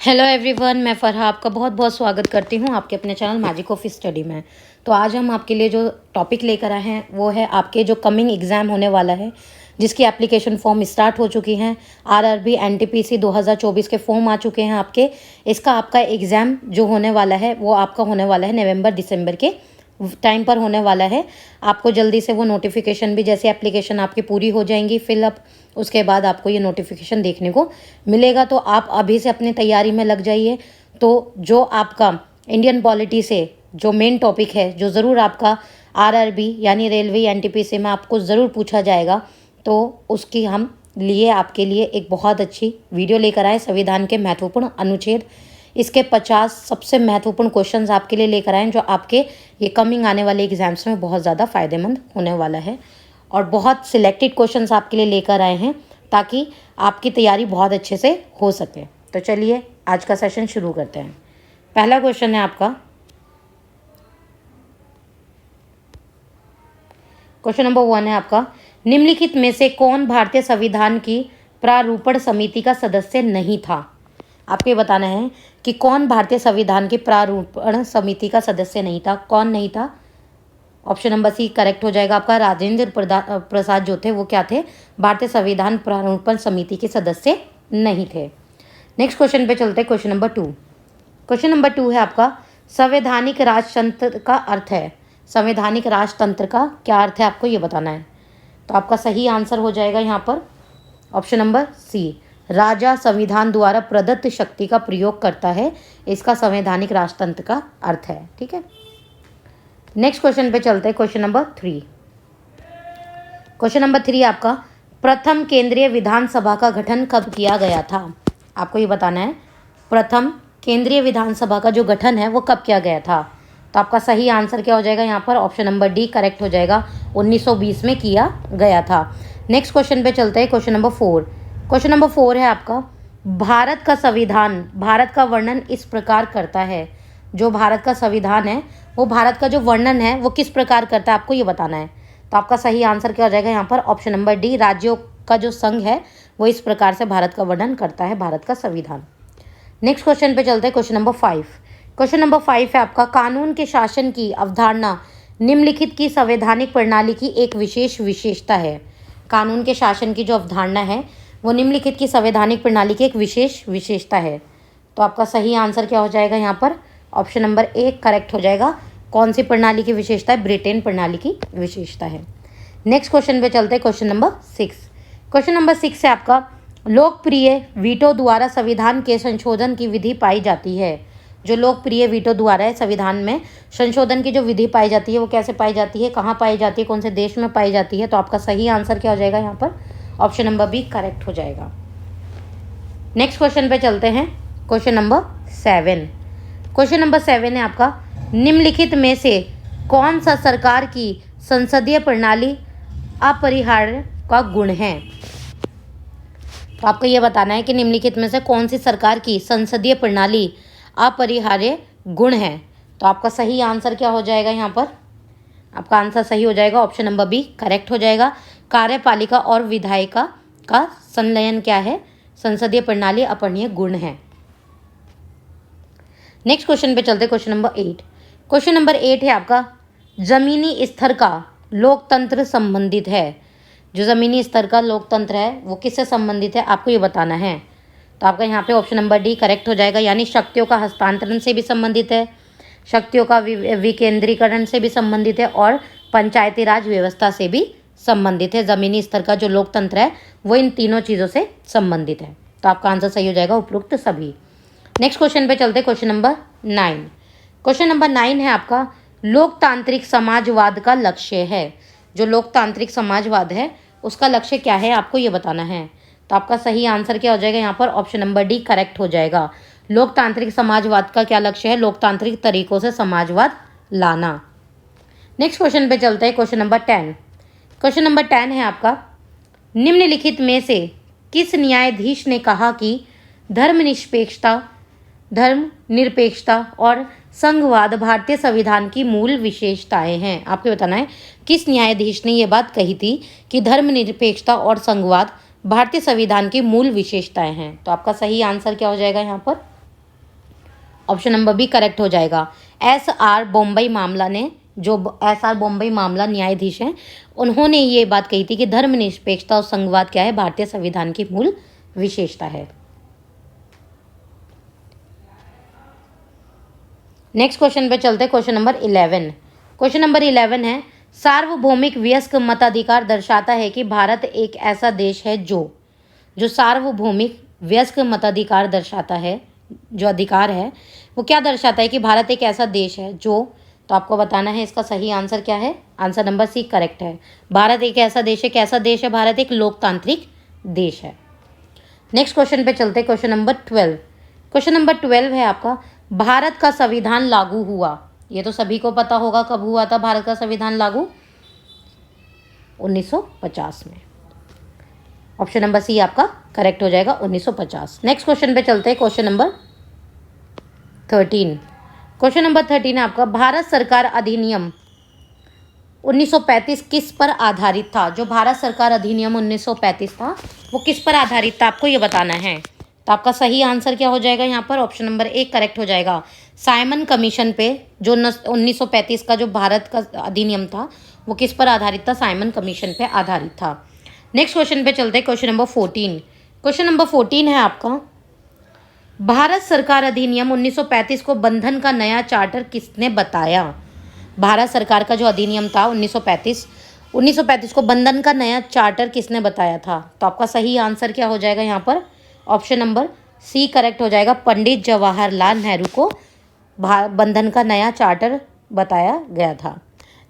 Hello everyone, मैं फरहा आपका बहुत बहुत स्वागत करती हूँ आपके अपने चैनल मैजिक ऑफ स्टडी में। तो आज हम आपके लिए जो टॉपिक लेकर आए हैं वो है आपके जो कमिंग एग्ज़ाम होने वाला है, जिसकी एप्लीकेशन फॉर्म स्टार्ट हो चुकी हैं। आरआरबी एनटीपीसी 2024 के फॉर्म आ चुके हैं आपके। इसका आपका एग्ज़ाम जो होने वाला है वो आपका होने वाला है नवंबर दिसंबर के टाइम पर होने वाला है। आपको जल्दी से वो नोटिफिकेशन भी, जैसे एप्लीकेशन आपकी पूरी हो जाएंगी फिलअप, उसके बाद आपको ये नोटिफिकेशन देखने को मिलेगा। तो आप अभी से अपनी तैयारी में लग जाइए। तो जो आपका इंडियन पॉलिटी से जो मेन टॉपिक है, जो ज़रूर आपका आरआरबी यानी रेलवे एनटीपीसी में आपको ज़रूर पूछा जाएगा, तो उसकी हम लिए आपके लिए एक बहुत अच्छी वीडियो लेकर आए। संविधान के महत्वपूर्ण अनुच्छेद, इसके 50 सबसे महत्वपूर्ण क्वेश्चंस आपके लिए लेकर आए, जो आपके ये कमिंग आने वाले एग्जाम्स में बहुत ज़्यादा फ़ायदेमंद होने वाला है। और बहुत सिलेक्टेड क्वेश्चंस आपके लिए लेकर आए हैं ताकि आपकी तैयारी बहुत अच्छे से हो सके। तो चलिए आज का सेशन शुरू करते हैं। पहला क्वेश्चन है आपका, क्वेश्चन नंबर 1 है आपका, निम्नलिखित में से कौन भारतीय संविधान की प्रारूपण समिति का सदस्य नहीं था? आपको ये बताना है कि कौन भारतीय संविधान की प्रारूपण समिति का सदस्य नहीं था। कौन नहीं था? ऑप्शन नंबर सी करेक्ट हो जाएगा आपका। राजेंद्र प्रसाद जो थे वो क्या थे? भारतीय संविधान प्रारूपण समिति के सदस्य नहीं थे। नेक्स्ट क्वेश्चन पे चलते हैं, क्वेश्चन नंबर 2। क्वेश्चन नंबर 2 है आपका, संवैधानिक राजतंत्र का अर्थ है। संवैधानिक राजतंत्र का क्या अर्थ है, आपको ये बताना है। तो आपका सही आंसर हो जाएगा यहाँ पर ऑप्शन नंबर सी, राजा संविधान द्वारा प्रदत्त शक्ति का प्रयोग करता है, इसका संवैधानिक राजतंत्र का अर्थ है। ठीक है, नेक्स्ट क्वेश्चन पे चलते हैं, क्वेश्चन नंबर 3। क्वेश्चन नंबर 3 आपका, प्रथम केंद्रीय विधानसभा का गठन कब किया गया था? आपको ये बताना है प्रथम केंद्रीय विधानसभा का जो गठन है वो कब किया गया था। तो आपका सही आंसर क्या हो जाएगा यहाँ पर? ऑप्शन नंबर डी करेक्ट हो जाएगा। 1920 में किया गया था। नेक्स्ट क्वेश्चन पे चलते हैं, क्वेश्चन नंबर 4। क्वेश्चन नंबर 4 है आपका, भारत का संविधान भारत का वर्णन इस प्रकार करता है। जो भारत का संविधान है वो भारत का जो वर्णन है वो किस प्रकार करता है, आपको ये बताना है। तो आपका सही आंसर क्या हो जाएगा यहाँ पर? ऑप्शन नंबर डी, राज्यों का जो संघ है वो इस प्रकार से भारत का वर्णन करता है, भारत का संविधान। नेक्स्ट क्वेश्चन पे चलते हैं, क्वेश्चन नंबर 5। क्वेश्चन नंबर 5 है आपका, कानून के शासन की अवधारणा निम्नलिखित की संवैधानिक प्रणाली की एक विशेष विशेषता है। कानून के शासन की जो अवधारणा है वो निम्नलिखित की संवैधानिक प्रणाली की एक विशेष विशेषता है। तो आपका सही आंसर क्या हो जाएगा यहाँ पर? ऑप्शन नंबर ए करेक्ट हो जाएगा। कौन सी प्रणाली की विशेषता है? ब्रिटेन प्रणाली की विशेषता है। नेक्स्ट क्वेश्चन पे चलते हैं, क्वेश्चन नंबर 6। क्वेश्चन नंबर 6 है आपका, लोकप्रिय वीटो द्वारा संविधान के संशोधन की विधि पाई जाती है। जो लोकप्रिय वीटो द्वारा है संविधान में संशोधन की जो विधि पाई जाती है वो कैसे पाई जाती है, कहाँ पाई जाती है, कौन से देश में पाई जाती है? तो आपका सही आंसर क्या हो जाएगा यहाँ पर? ऑप्शन नंबर बी करेक्ट हो जाएगा। नेक्स्ट क्वेश्चन पे चलते हैं, क्वेश्चन नंबर 7। क्वेश्चन नंबर 7 है आपका, निम्नलिखित में से कौन सा सरकार की संसदीय प्रणाली अपरिहार्य का गुण है? तो आपको ये बताना है कि निम्नलिखित में से कौन सी सरकार की संसदीय प्रणाली अपरिहार्य गुण है। तो आपका सही आंसर क्या हो जाएगा यहाँ पर? आपका आंसर सही हो जाएगा, ऑप्शन नंबर बी करेक्ट हो जाएगा। कार्यपालिका और विधायिका का संलयन क्या है? संसदीय प्रणाली अपरिहार्य गुण है। नेक्स्ट क्वेश्चन पे चलते, क्वेश्चन नंबर 8। क्वेश्चन नंबर 8 है आपका, जमीनी स्तर का लोकतंत्र संबंधित है। जो ज़मीनी स्तर का लोकतंत्र है वो किससे संबंधित है, आपको ये बताना है। तो आपका यहाँ पे ऑप्शन नंबर डी करेक्ट हो जाएगा, यानी शक्तियों का हस्तांतरण से भी संबंधित है, शक्तियों का विकेंद्रीकरण से भी संबंधित है, और पंचायती राज व्यवस्था से भी संबंधित है। ज़मीनी स्तर का जो लोकतंत्र है वो इन तीनों चीज़ों से संबंधित है। तो आपका आंसर सही हो जाएगा, उपरोक्त सभी। नेक्स्ट क्वेश्चन पे चलते, क्वेश्चन नंबर 9। क्वेश्चन नंबर 9 है आपका, लोकतांत्रिक समाजवाद का लक्ष्य है। जो लोकतांत्रिक समाजवाद है उसका लक्ष्य क्या है, आपको ये बताना है। तो आपका सही आंसर क्या हो जाएगा यहाँ पर? ऑप्शन नंबर डी करेक्ट हो जाएगा। लोकतांत्रिक समाजवाद का क्या लक्ष्य है? लोकतांत्रिक तरीकों से समाजवाद लाना। नेक्स्ट क्वेश्चन पे चलते हैं, क्वेश्चन नंबर 10। क्वेश्चन नंबर 10 है आपका, निम्नलिखित में से किस न्यायाधीश ने कहा कि धर्मनिरपेक्षता और संघवाद भारतीय संविधान की मूल विशेषताएं हैं? आपको बताना है किस न्यायाधीश ने ये बात कही थी कि धर्मनिरपेक्षता और संघवाद भारतीय संविधान की मूल विशेषताएं हैं। तो आपका सही आंसर क्या हो जाएगा यहाँ पर? ऑप्शन नंबर बी करेक्ट हो जाएगा। एस.आर. बोम्बई मामला ने, जो एस.आर. बोम्बई मामला न्यायाधीश हैं, उन्होंने ये बात कही थी कि धर्मनिरपेक्षता और संघवाद क्या है, भारतीय संविधान की मूल विशेषता है। नेक्स्ट क्वेश्चन पे चलते हैं, क्वेश्चन नंबर 11। क्वेश्चन नंबर 11 है, सार्वभौमिक वयस्क मताधिकार दर्शाता है कि भारत एक ऐसा देश है जो सार्वभौमिक वयस्क मताधिकार दर्शाता है, जो अधिकार है वो क्या दर्शाता है कि भारत एक ऐसा देश है जो, तो आपको बताना है इसका सही आंसर क्या है। आंसर नंबर सी करेक्ट है। भारत एक ऐसा देश है, कैसा देश है, भारत एक लोकतांत्रिक देश है। नेक्स्ट क्वेश्चन पे चलते हैं, क्वेश्चन नंबर 12। क्वेश्चन नंबर 12 है आपका, भारत का संविधान लागू हुआ, ये तो सभी को पता होगा कब हुआ था भारत का संविधान लागू, 1950 में। ऑप्शन नंबर सी आपका करेक्ट हो जाएगा, 1950। नेक्स्ट क्वेश्चन पे चलते हैं, क्वेश्चन नंबर 13। क्वेश्चन नंबर 13 है आपका, भारत सरकार अधिनियम 1935 किस पर आधारित था। जो भारत सरकार अधिनियम 1935 था वो किस पर आधारित था, आपको ये बताना है। तो आपका सही आंसर क्या हो जाएगा यहाँ पर, ऑप्शन नंबर ए करेक्ट हो जाएगा। साइमन कमीशन पे, जो 1935 का जो भारत का अधिनियम था वो किस पर आधारित था, साइमन कमीशन पे आधारित था। नेक्स्ट क्वेश्चन पे चलते हैं, क्वेश्चन नंबर 14। क्वेश्चन नंबर 14 है आपका, भारत सरकार अधिनियम 1935 को बंधन का नया चार्टर किसने बताया। भारत सरकार का जो अधिनियम था 1935 को बंधन का नया चार्टर किसने बताया था। तो आपका सही आंसर क्या हो जाएगा यहाँ पर, ऑप्शन नंबर सी करेक्ट हो जाएगा। पंडित जवाहरलाल नेहरू को बंधन का नया चार्टर बताया गया था।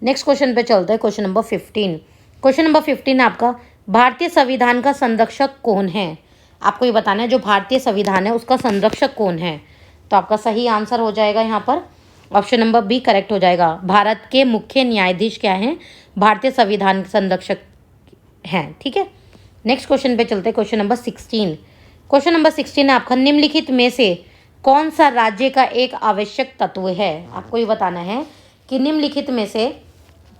नेक्स्ट क्वेश्चन पे चलते हैं, क्वेश्चन नंबर 15। क्वेश्चन नंबर 15 आपका, भारतीय संविधान का संरक्षक कौन है। आपको ये बताना है जो भारतीय संविधान है उसका संरक्षक कौन है। तो आपका सही आंसर हो जाएगा यहाँ पर, ऑप्शन नंबर बी करेक्ट हो जाएगा। भारत के मुख्य न्यायाधीश क्या हैं, भारतीय संविधान संरक्षक हैं। ठीक है, नेक्स्ट क्वेश्चन पे चलते हैं, क्वेश्चन नंबर 16। क्वेश्चन नंबर 16 है आपका, निम्नलिखित में से कौन सा राज्य का एक आवश्यक तत्व है। आपको ये बताना है कि निम्नलिखित में से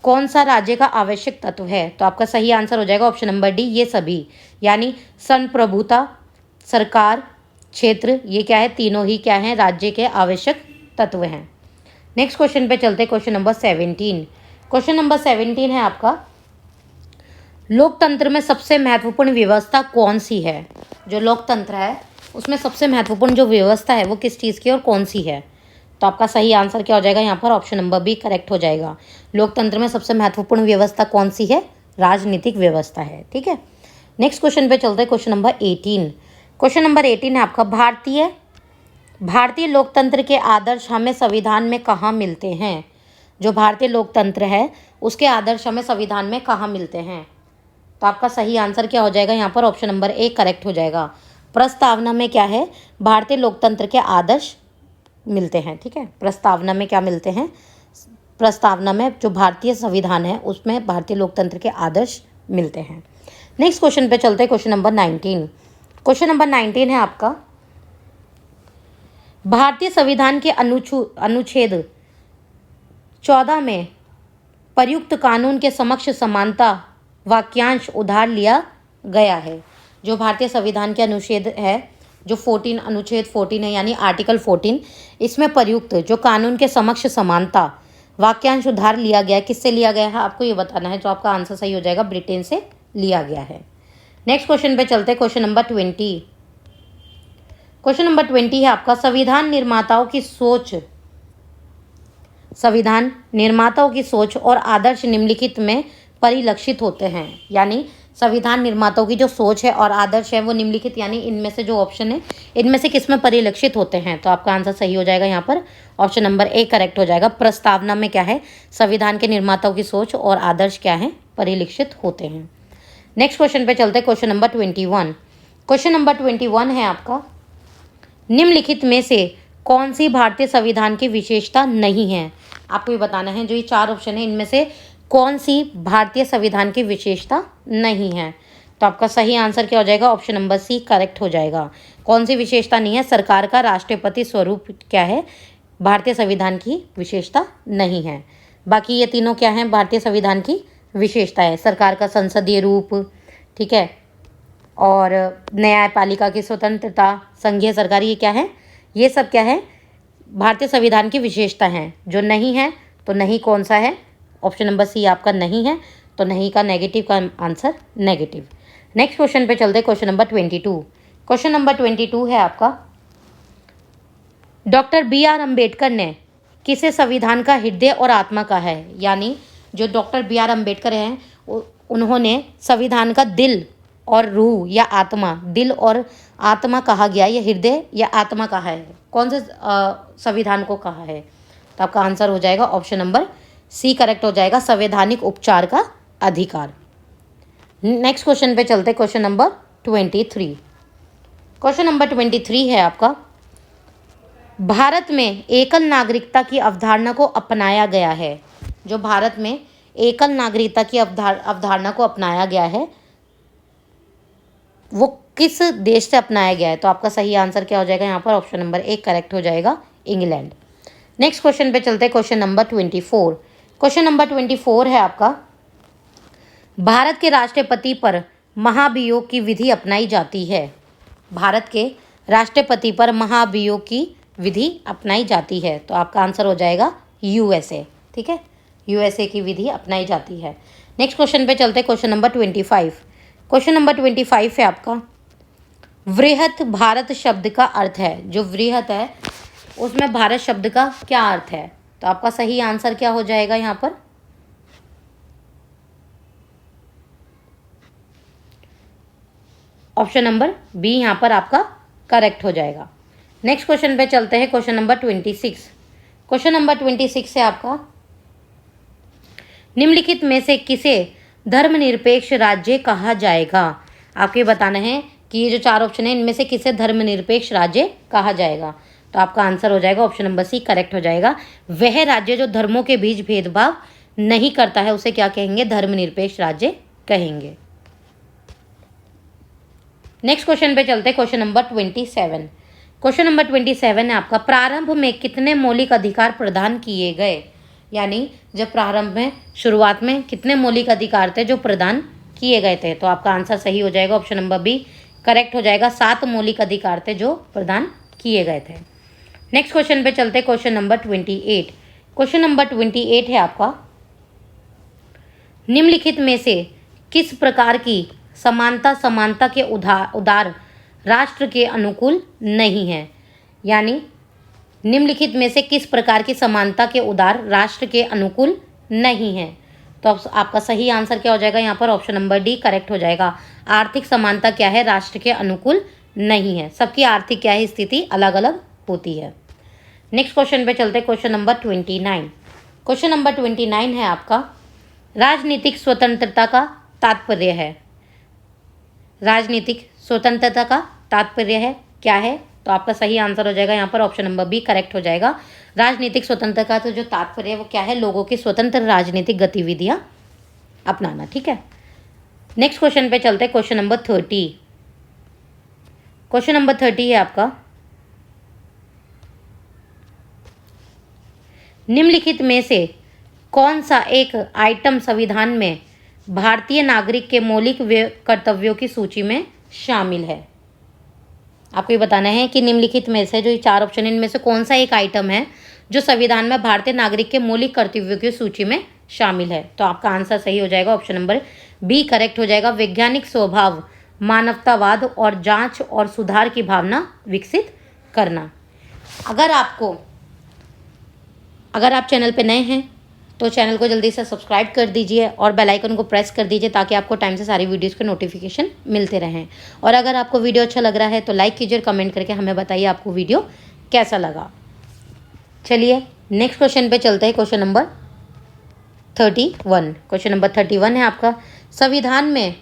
कौन सा राज्य का आवश्यक तत्व है। तो आपका सही आंसर हो जाएगा ऑप्शन नंबर डी, ये सभी, यानी संप्रभुता, सरकार, क्षेत्र, ये क्या है, तीनों ही क्या हैं, राज्य के आवश्यक तत्व हैं। नेक्स्ट क्वेश्चन पे चलते हैं, क्वेश्चन नंबर 17। क्वेश्चन नंबर 17 है आपका, लोकतंत्र में सबसे महत्वपूर्ण व्यवस्था कौन सी है। जो लोकतंत्र है उसमें सबसे महत्वपूर्ण जो व्यवस्था है वो किस चीज़ की और कौन सी है। तो आपका सही आंसर क्या हो जाएगा यहाँ पर, ऑप्शन नंबर बी करेक्ट हो जाएगा। लोकतंत्र में सबसे महत्वपूर्ण व्यवस्था कौन सी है, राजनीतिक व्यवस्था है। ठीक है, नेक्स्ट क्वेश्चन पे चलते हैं, क्वेश्चन नंबर 18। क्वेश्चन नंबर 18 है आपका, भारतीय लोकतंत्र के आदर्श हमें संविधान में कहाँ मिलते हैं। जो भारतीय लोकतंत्र है उसके आदर्श हमें संविधान में कहाँ मिलते हैं। तो आपका सही आंसर क्या हो जाएगा यहाँ पर, ऑप्शन नंबर ए करेक्ट हो जाएगा। प्रस्तावना में क्या है, भारतीय लोकतंत्र के आदर्श मिलते हैं। ठीक है, प्रस्तावना में क्या मिलते हैं, प्रस्तावना में जो भारतीय संविधान है उसमें भारतीय लोकतंत्र के आदर्श मिलते हैं। नेक्स्ट क्वेश्चन पे चलते हैं, क्वेश्चन नंबर 19। क्वेश्चन नंबर 19 है आपका, भारतीय संविधान के अनुच्छेद 14 में प्रयुक्त कानून के समक्ष समानता वाक्यांश उधार लिया गया है। जो भारतीय संविधान के अनुच्छेद है, जो अनुच्छेद 14 है यानी आर्टिकल 14, इसमें प्रयुक्त जो कानून के समक्ष समानता वाक्यांश उधार लिया गया है, किससे लिया गया है आपको ये बताना है। जो आपका आंसर सही हो जाएगा, ब्रिटेन से लिया गया है। नेक्स्ट क्वेश्चन पे चलते हैं, क्वेश्चन नंबर 20। क्वेश्चन नंबर 20 है आपका, संविधान निर्माताओं की सोच और आदर्श निम्नलिखित में परिलक्षित होते हैं। यानी संविधान निर्माताओं की जो सोच है और आदर्श है वो निम्नलिखित, यानी इनमें से जो ऑप्शन है इनमें से किस में परिलक्षित होते हैं। तो आपका आंसर सही हो जाएगा यहाँ पर, ऑप्शन नंबर ए करेक्ट हो जाएगा। प्रस्तावना में क्या है, संविधान के निर्माताओं की सोच और आदर्श क्या है, परिलक्षित होते हैं। नेक्स्ट क्वेश्चन पे चलते हैं, क्वेश्चन नंबर 21। क्वेश्चन नंबर 21 है आपका, निम्नलिखित में से कौन सी भारतीय संविधान की विशेषता नहीं है। आपको ये बताना है, जो ये 4 ऑप्शन है इनमें से कौन सी भारतीय संविधान की विशेषता नहीं है। तो आपका सही आंसर क्या हो जाएगा, ऑप्शन नंबर सी करेक्ट हो जाएगा। कौन सी विशेषता नहीं है, सरकार का राष्ट्रपति स्वरूप क्या है, भारतीय संविधान की विशेषता नहीं है। बाकी ये तीनों क्या हैं, भारतीय संविधान की विशेषता है। सरकार का संसदीय रूप, ठीक है, और न्यायपालिका की स्वतंत्रता, संघीय सरकार, ये क्या है, ये सब क्या है, भारतीय संविधान की विशेषता हैं? जो नहीं है तो नहीं कौन सा है? ऑप्शन नंबर सी आपका नहीं है, तो नहीं का नेगेटिव का आंसर नेगेटिव। नेक्स्ट क्वेश्चन पे चलते हैं, क्वेश्चन नंबर 22। क्वेश्चन नंबर 22 है आपका, डॉक्टर बी आर अम्बेडकर ने किसे संविधान का हृदय और आत्मा कहा है? यानी जो डॉक्टर बी आर अम्बेडकर हैं उन्होंने संविधान का दिल और रूह या आत्मा, दिल और आत्मा कहा गया, या हृदय या आत्मा कहा है, कौन से संविधान को कहा है? तो आपका आंसर हो जाएगा ऑप्शन नंबर सी करेक्ट हो जाएगा, संवैधानिक उपचार का अधिकार। नेक्स्ट क्वेश्चन पे चलते, क्वेश्चन नंबर 23। क्वेश्चन नंबर 23 है आपका, भारत में एकल नागरिकता की अवधारणा को अपनाया गया है। जो भारत में एकल नागरिकता की अवधारणा को अपनाया गया है वो किस देश से अपनाया गया है? तो आपका सही आंसर क्या हो जाएगा यहाँ पर? ऑप्शन नंबर ए करेक्ट हो जाएगा, इंग्लैंड। नेक्स्ट क्वेश्चन पे चलते हैं, क्वेश्चन नंबर 24। क्वेश्चन नंबर 24 है आपका, भारत के राष्ट्रपति पर महाभियोग की विधि अपनाई जाती है। भारत के राष्ट्रपति पर महाभियोग की विधि अपनाई जाती है, तो आपका आंसर हो जाएगा यूएसए। ठीक है, यूएसए की विधि अपनाई जाती है। नेक्स्ट क्वेश्चन पे चलते हैं, क्वेश्चन नंबर 25। क्वेश्चन नंबर 25 है आपका, वृहत भारत शब्द का अर्थ है। जो वृहत है उसमें भारत शब्द का क्या अर्थ है? तो आपका सही आंसर क्या हो जाएगा यहाँ पर? ऑप्शन नंबर बी यहाँ पर आपका करेक्ट हो जाएगा। नेक्स्ट क्वेश्चन पे चलते हैं, क्वेश्चन नंबर 26। क्वेश्चन नंबर 26 है आपका, निम्नलिखित में से किसे धर्मनिरपेक्ष राज्य कहा जाएगा? आपको ये बताना है कि ये जो चार ऑप्शन है इनमें से किसे धर्मनिरपेक्ष राज्य कहा जाएगा? तो आपका आंसर हो जाएगा ऑप्शन नंबर सी करेक्ट हो जाएगा, वह राज्य जो धर्मों के बीच भेदभाव नहीं करता है उसे क्या कहेंगे? धर्मनिरपेक्ष राज्य कहेंगे। नेक्स्ट क्वेश्चन पे चलते हैं, क्वेश्चन नंबर 27। क्वेश्चन नंबर 27 है आपका, प्रारंभ में कितने मौलिक अधिकार प्रदान किए गए? यानी जब प्रारंभ में शुरुआत में कितने मौलिक अधिकार थे जो प्रदान किए गए थे? तो आपका आंसर सही हो जाएगा, ऑप्शन नंबर बी करेक्ट हो जाएगा, 7 मौलिक अधिकार थे जो प्रदान किए गए थे। नेक्स्ट क्वेश्चन पे चलते हैं, क्वेश्चन नंबर 28। क्वेश्चन नंबर 28 है आपका, निम्नलिखित में से किस प्रकार की समानता के उदार राष्ट्र के अनुकूल नहीं है? यानी निम्नलिखित में से किस प्रकार की समानता के उदार राष्ट्र के अनुकूल नहीं है? तो आपका सही आंसर क्या हो जाएगा यहाँ पर? ऑप्शन नंबर डी करेक्ट हो जाएगा, आर्थिक समानता क्या है? राष्ट्र के अनुकूल नहीं है। सबकी आर्थिक क्या है स्थिति अलग अलग होती है। नेक्स्ट क्वेश्चन पे चलते हैं, क्वेश्चन नंबर 29। क्वेश्चन नंबर 29 है आपका, राजनीतिक स्वतंत्रता का तात्पर्य है। राजनीतिक स्वतंत्रता का तात्पर्य है क्या है? तो आपका सही आंसर हो जाएगा यहाँ पर ऑप्शन नंबर बी करेक्ट हो जाएगा, राजनीतिक स्वतंत्रता का तो जो तात्पर्य है वो क्या है? लोगों की स्वतंत्र राजनीतिक गतिविधियां अपनाना। ठीक है, नेक्स्ट क्वेश्चन पे चलते हैं, क्वेश्चन नंबर 30। क्वेश्चन नंबर 30 है आपका, निम्नलिखित में से कौन सा एक आइटम संविधान में भारतीय नागरिक के मौलिक कर्तव्यों की सूची में शामिल है? आपको ये बताना है कि निम्नलिखित में से जो ये चार ऑप्शन इनमें से कौन सा एक आइटम है जो संविधान में भारतीय नागरिक के मौलिक कर्तव्यों की सूची में शामिल है? तो आपका आंसर सही हो जाएगा, ऑप्शन नंबर बी करेक्ट हो जाएगा, वैज्ञानिक स्वभाव, मानवतावाद और जांच और सुधार की भावना विकसित करना। अगर आप चैनल पे नए हैं तो चैनल को जल्दी से सब्सक्राइब कर दीजिए और बेल आइकन को प्रेस कर दीजिए ताकि आपको टाइम से सारी वीडियोस के नोटिफिकेशन मिलते रहें। और अगर आपको वीडियो अच्छा लग रहा है तो लाइक कीजिए और कमेंट करके हमें बताइए आपको वीडियो कैसा लगा। चलिए नेक्स्ट क्वेश्चन पे चलते हैं, क्वेश्चन नंबर 31। क्वेश्चन नंबर 31 है आपका, संविधान में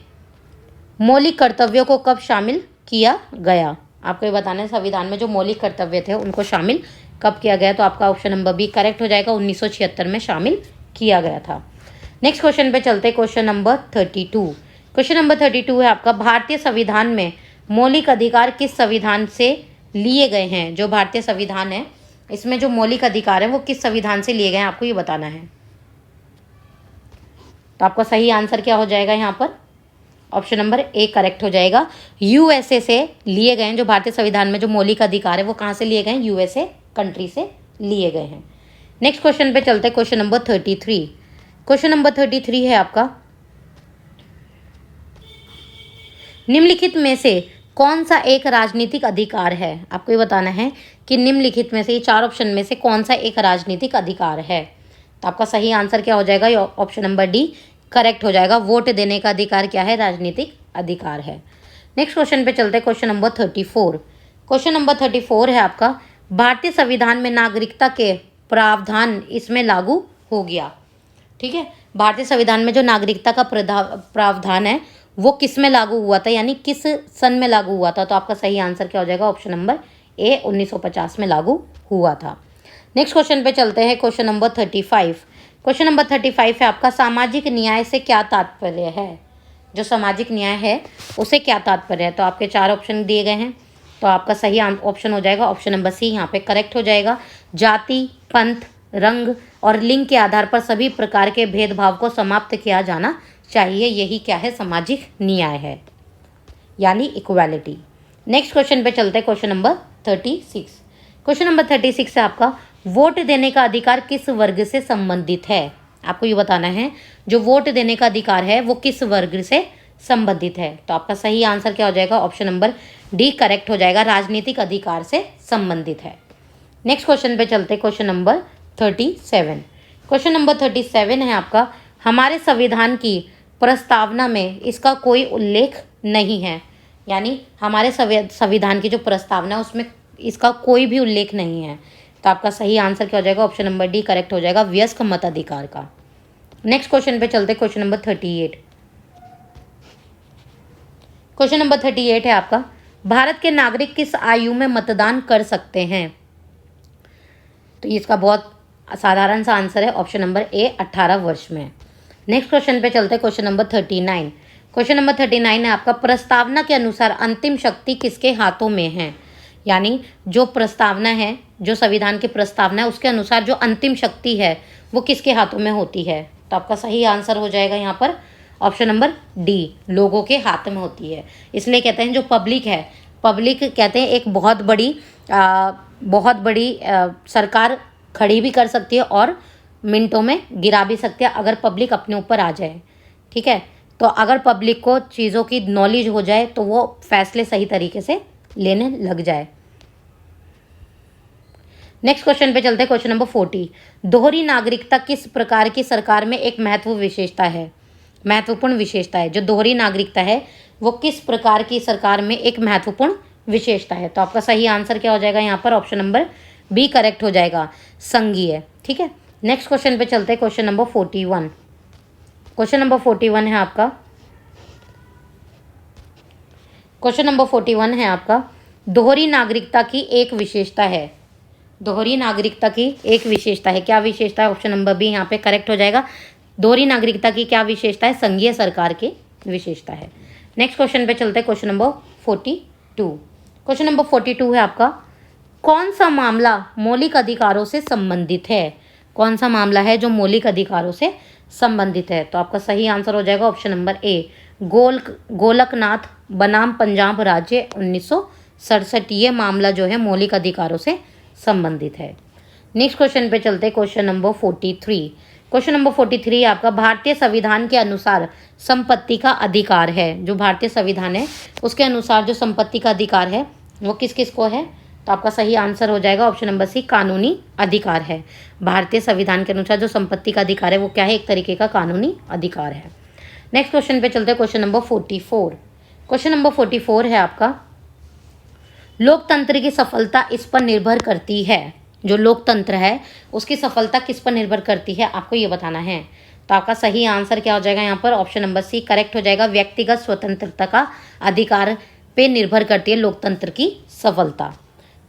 मौलिक कर्तव्यों को कब शामिल किया गया? आपको ये बताना है संविधान में जो मौलिक कर्तव्य थे उनको शामिल कब किया गया? तो आपका ऑप्शन नंबर बी करेक्ट हो जाएगा, 1976 में शामिल किया गया था। नेक्स्ट क्वेश्चन पे चलते हैं, क्वेश्चन नंबर 32। क्वेश्चन नंबर 32 है आपका, भारतीय संविधान में मौलिक अधिकार किस संविधान से लिए गए हैं? जो भारतीय संविधान है इसमें जो मौलिक अधिकार है वो किस संविधान से लिए गए हैं आपको ये बताना है। तो आपका सही आंसर क्या हो जाएगा यहाँ पर? ऑप्शन नंबर ए करेक्ट हो जाएगा, यूएसए से लिए गए हैं। जो भारतीय संविधान में जो मौलिक अधिकार है वो कहाँ से लिए गए हैं? यूएसए कंट्री से लिए गए हैं। नेक्स्ट क्वेश्चन पे चलते हैं, क्वेश्चन नंबर 33। क्वेश्चन नंबर 33 है आपका, निम्नलिखित में से कौन सा एक राजनीतिक अधिकार है। आपको ये बताना है कि निम्नलिखित में से, ये 4 ऑप्शन में से कौन सा एक राजनीतिक अधिकार है। तो आपका सही आंसर क्या हो जाएगा, ये ऑप्शन नंबर डी करेक्ट हो जाएगा। वोट देने का अधिकार क्या है, राजनीतिक अधिकार है। नेक्स्ट क्वेश्चन पे चलते हैं, क्वेश्चन नंबर 34। क्वेश्चन नंबर 34 है आपका, भारतीय संविधान में नागरिकता के प्रावधान इसमें लागू हो गया। ठीक है, भारतीय संविधान में जो नागरिकता का प्रावधान है वो किस में लागू हुआ था, यानी किस सन में लागू हुआ था। तो आपका सही आंसर क्या हो जाएगा, ऑप्शन नंबर ए 1950 में लागू हुआ था। नेक्स्ट क्वेश्चन पे चलते हैं, क्वेश्चन नंबर 35। क्वेश्चन नंबर 35 है आपका, सामाजिक न्याय से क्या तात्पर्य है। जो सामाजिक न्याय है उसे क्या तात्पर्य है। तो आपके 4 ऑप्शन दिए गए हैं, तो आपका सही ऑप्शन हो जाएगा ऑप्शन नंबर सी, यहाँ पे करेक्ट हो जाएगा। जाति, पंथ, रंग और लिंग के आधार पर सभी प्रकार के भेदभाव को समाप्त किया जाना चाहिए, यही क्या है, सामाजिक न्याय है, यानी इक्वालिटी। नेक्स्ट क्वेश्चन पे चलते हैं, क्वेश्चन नंबर 36। क्वेश्चन नंबर 36 है आपका, वोट देने का अधिकार किस वर्ग से संबंधित है। आपको ये बताना है जो वोट देने का अधिकार है वो किस वर्ग से संबंधित है। तो आपका सही आंसर क्या हो जाएगा, ऑप्शन नंबर डी करेक्ट हो जाएगा, राजनीतिक अधिकार से संबंधित है। नेक्स्ट क्वेश्चन पे चलते हैं, क्वेश्चन नंबर 37। क्वेश्चन नंबर 37 है आपका, हमारे संविधान की प्रस्तावना में इसका कोई उल्लेख नहीं है, यानी हमारे संविधान की जो प्रस्तावना है उसमें इसका कोई भी उल्लेख नहीं है। तो आपका सही आंसर क्या हो जाएगा, ऑप्शन नंबर डी करेक्ट हो जाएगा, वयस्क मताधिकार का। नेक्स्ट क्वेश्चन पे चलते, क्वेश्चन नंबर 38। क्वेश्चन नंबर 38 है आपका, भारत के नागरिक किस आयु में मतदान कर सकते हैं। तो इसका बहुत साधारण सा आंसर है, ऑप्शन नंबर ए 18 वर्ष में। नेक्स्ट क्वेश्चन पे चलते हैं, क्वेश्चन नंबर 39। क्वेश्चन नंबर 39 है आपका, प्रस्तावना के अनुसार अंतिम शक्ति किसके हाथों में है। यानी जो प्रस्तावना है, जो संविधान की प्रस्तावना है उसके अनुसार जो अंतिम शक्ति है वो किसके हाथों में होती है। तो आपका सही आंसर हो जाएगा यहाँ पर ऑप्शन नंबर डी, लोगों के हाथ में होती है। इसलिए कहते हैं जो पब्लिक है, पब्लिक कहते हैं एक बहुत बड़ी सरकार खड़ी भी कर सकती है और मिनटों में गिरा भी सकती है अगर पब्लिक अपने ऊपर आ जाए। ठीक है, तो अगर पब्लिक को चीज़ों की नॉलेज हो जाए तो वो फैसले सही तरीके से लेने लग जाए। नेक्स्ट क्वेश्चन पे चलते हैं, क्वेश्चन नंबर 40। दोहरी नागरिकता किस प्रकार की सरकार में एक महत्वपूर्ण विशेषता है। जो दोहरी नागरिकता है वो किस प्रकार की सरकार में एक महत्वपूर्ण विशेषता है। तो आपका सही आंसर क्या हो जाएगा यहाँ पर, ऑप्शन नंबर बी करेक्ट हो जाएगा, संघीय। ठीक है, नेक्स्ट क्वेश्चन पे चलते हैं, क्वेश्चन नंबर 41। क्वेश्चन नंबर 41 है आपका, क्वेश्चन नंबर 41 है आपका, दोहरी नागरिकता की एक विशेषता है। दोहरी नागरिकता की एक विशेषता है, क्या विशेषता है, ऑप्शन नंबर बी यहाँ पे करेक्ट हो जाएगा। दोहरी नागरिकता की क्या विशेषता है, संघीय सरकार की विशेषता है। नेक्स्ट क्वेश्चन पे चलते हैं, क्वेश्चन नंबर 42। क्वेश्चन नंबर 42 है आपका, कौन सा मामला मौलिक अधिकारों से संबंधित है। कौन सा मामला है जो मौलिक अधिकारों से संबंधित है। तो आपका सही आंसर हो जाएगा ऑप्शन नंबर ए, गोलकनाथ बनाम पंजाब राज्य 1967। ये मामला जो है मौलिक अधिकारों से संबंधित है। नेक्स्ट क्वेश्चन पे चलते हैं, क्वेश्चन नंबर 43। क्वेश्चन नंबर 43 आपका, भारतीय संविधान के अनुसार संपत्ति का अधिकार है। जो भारतीय संविधान है उसके अनुसार जो संपत्ति का अधिकार है वो किस किस को है। तो आपका सही आंसर हो जाएगा ऑप्शन नंबर सी, कानूनी अधिकार है। भारतीय संविधान के अनुसार जो संपत्ति का अधिकार है वो क्या है, एक तरीके का कानूनी अधिकार है। नेक्स्ट क्वेश्चन पे चलते हैं, क्वेश्चन नंबर 44। क्वेश्चन नंबर 44 है आपका, लोकतंत्र की सफलता इस पर निर्भर करती है। जो लोकतंत्र है उसकी सफलता किस पर निर्भर करती है, आपको ये बताना है। तो आपका सही आंसर क्या हो जाएगा यहाँ पर, ऑप्शन नंबर सी करेक्ट हो जाएगा, व्यक्तिगत स्वतंत्रता का अधिकार पे निर्भर करती है लोकतंत्र की सफलता।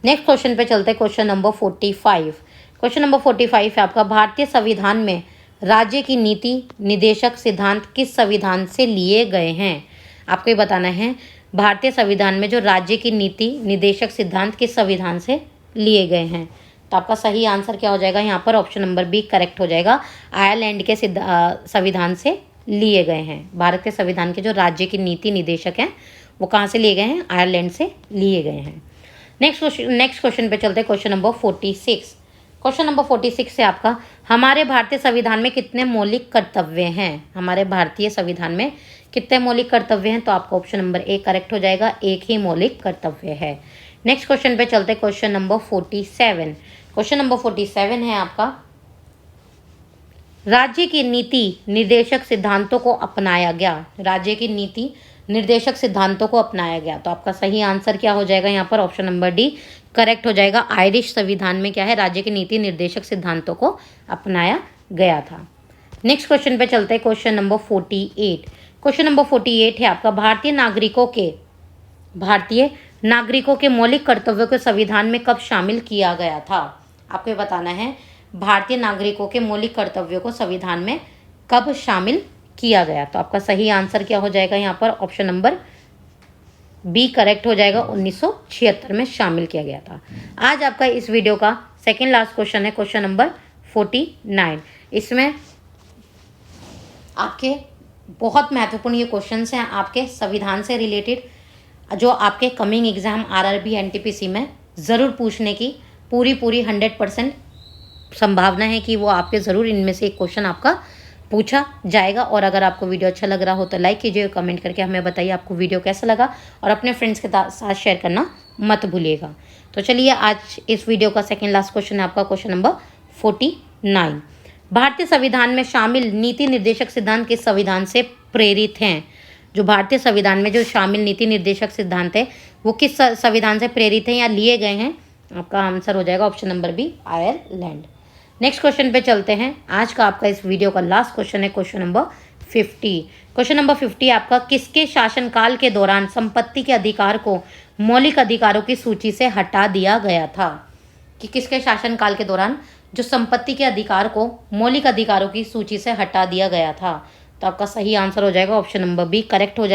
नेक्स्ट क्वेश्चन पे चलते हैं, क्वेश्चन नंबर 45। क्वेश्चन नंबर 45 है आपका, भारतीय संविधान में राज्य की नीति निदेशक सिद्धांत किस संविधान से लिए गए हैं। आपको ये बताना है भारतीय संविधान में जो राज्य की नीति निदेशक सिद्धांत किस संविधान से लिए गए हैं। तो आपका सही आंसर क्या हो जाएगा यहाँ पर, ऑप्शन नंबर बी करेक्ट हो जाएगा, आयरलैंड के संविधान से लिए गए हैं। भारत के संविधान के जो राज्य की नीति निदेशक हैं वो कहाँ से लिए गए हैं, आयरलैंड से लिए गए हैं। नेक्स्ट क्वेश्चन पे चलते हैं, क्वेश्चन नंबर 46। क्वेश्चन नंबर 46 है आपका, हमारे भारतीय संविधान में कितने मौलिक कर्तव्य हैं? हमारे भारतीय संविधान में कितने मौलिक कर्तव्य हैं? तो आपका ऑप्शन नंबर ए करेक्ट हो जाएगा, एक ही मौलिक कर्तव्य है। नेक्स्ट क्वेश्चन पे चलते, क्वेश्चन नंबर 47। क्वेश्चन नंबर 47 है आपका, राज्य की नीति निर्देशक सिद्धांतों को अपनाया गया। राज्य की नीति निर्देशक सिद्धांतों को अपनाया गया। तो आपका सही आंसर क्या हो जाएगा यहाँ पर? ऑप्शन नंबर डी करेक्ट हो जाएगा। आयरिश संविधान में क्या है? राज्य की नीति निर्देशक सिद्धांतों को अपनाया गया था। नेक्स्ट क्वेश्चन पे चलते हैं, क्वेश्चन नंबर 48। क्वेश्चन नंबर 48 है आपका, भारतीय नागरिकों के मौलिक कर्तव्यों को संविधान में कब शामिल किया गया था? आपको ये बताना है, भारतीय नागरिकों के मौलिक कर्तव्यों को संविधान में कब शामिल किया गया। तो आपका सही आंसर क्या हो जाएगा यहाँ पर? ऑप्शन नंबर बी करेक्ट हो जाएगा, 1976 में शामिल किया गया था। आज आपका इस वीडियो का सेकेंड लास्ट क्वेश्चन है, क्वेश्चन नंबर 49। इसमें आपके बहुत महत्वपूर्ण ये क्वेश्चंस हैं आपके संविधान से रिलेटेड, जो आपके कमिंग एग्जाम आरआरबी एनटीपीसी में ज़रूर पूछने की पूरी 100% संभावना है कि वो आपके ज़रूर इनमें से एक क्वेश्चन आपका पूछा जाएगा। और अगर आपको वीडियो अच्छा लग रहा हो तो लाइक कीजिए, कमेंट करके हमें बताइए आपको वीडियो कैसा लगा, और अपने फ्रेंड्स के साथ शेयर करना मत भूलिएगा। तो चलिए, आज इस वीडियो का सेकेंड लास्ट क्वेश्चन है आपका, क्वेश्चन नंबर 49। भारतीय संविधान में शामिल नीति निर्देशक सिद्धांत किस संविधान से प्रेरित हैं? जो भारतीय संविधान में जो शामिल नीति निर्देशक सिद्धांत है वो किस संविधान से प्रेरित हैं या लिए गए हैं? आपका आंसर हो जाएगा option number B, Ireland. Next question पे चलते हैं। आज का आपका इस वीडियो का लास्ट क्वेश्चन है क्वेश्चन नंबर 50। क्वेश्चन नंबर 50 आपका, किसके शासनकाल के दौरान संपत्ति के अधिकार को मौलिक अधिकारों की सूची से हटा दिया गया था? कि किसके शासनकाल के दौरान जो संपत्ति के अधिकार को मौलिक अधिकारों की सूची से हटा दिया गया था? तो आपका सही आंसर हो जाएगा ऑप्शन नंबर बी करेक्ट हो जाएगा।